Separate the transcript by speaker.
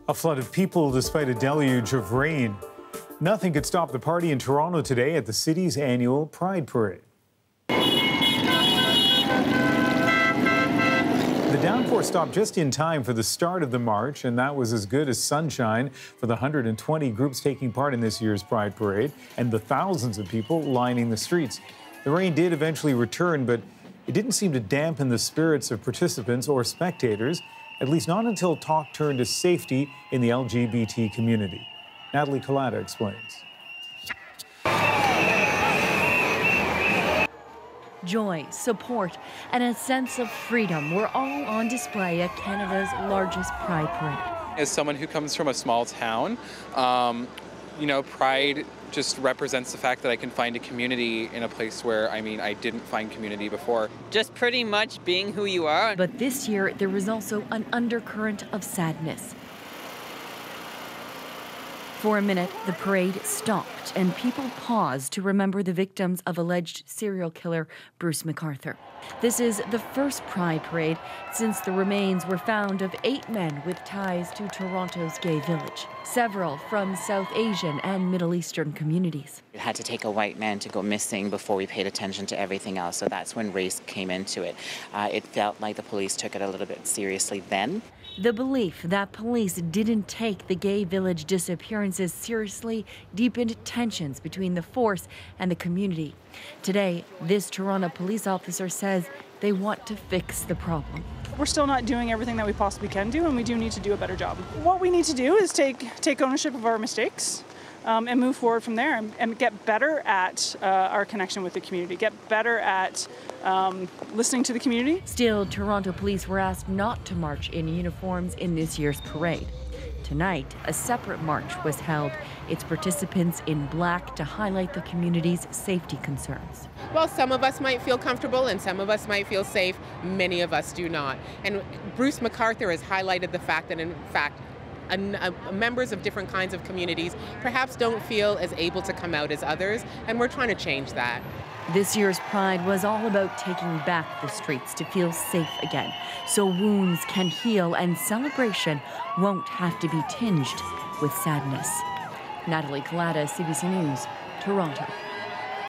Speaker 1: A flood of people despite a deluge of rain. Nothing could stop the party in Toronto today at the city's annual Pride Parade. The downpour stopped just in time for the start of the march, and that was as good as sunshine for the 120 groups taking part in this year's Pride Parade and the thousands of people lining the streets. The rain did eventually return, but it didn't seem to dampen the spirits of participants or spectators, at least not until talk turned to safety in the LGBT community. Natalie Kalata explains.
Speaker 2: Joy, support, and a sense of freedom were all on display at Canada's largest Pride Parade.
Speaker 3: As someone who comes from a small town, Pride just represents the fact that I can find a community in a place where, I didn't find community before.
Speaker 4: Just pretty much being who you are.
Speaker 2: But this year, there was also an undercurrent of sadness. For a minute, the parade stopped and people paused to remember the victims of alleged serial killer Bruce McArthur. This is the first Pride Parade since the remains were found of 8 men with ties to Toronto's gay village, several from South Asian and Middle Eastern communities.
Speaker 5: It had to take a white man to go missing before we paid attention to everything else, so that's when race came into it. It felt like the police took it a little bit seriously then.
Speaker 2: The belief that police didn't take the gay village disappearances seriously deepened tensions between the force and the community. Today, this Toronto police officer says they want to fix the problem.
Speaker 6: We're still not doing everything that we possibly can do, and we do need to do a better job. What we need to do is take ownership of our mistakes and move forward from there and get better at our connection with the community, get better at listening to the community.
Speaker 2: Still, Toronto police were asked not to march in uniforms in this year's parade. Tonight, a separate march was held, its participants in black to highlight the community's safety concerns.
Speaker 7: Well, some of us might feel comfortable and some of us might feel safe. Many of us do not. And Bruce McArthur has highlighted the fact that, in fact, members of different kinds of communities perhaps don't feel as able to come out as others, and we're trying to change that.
Speaker 2: This year's Pride was all about taking back the streets to feel safe again, so wounds can heal and celebration won't have to be tinged with sadness. Natalie Kalata, CBC News, Toronto.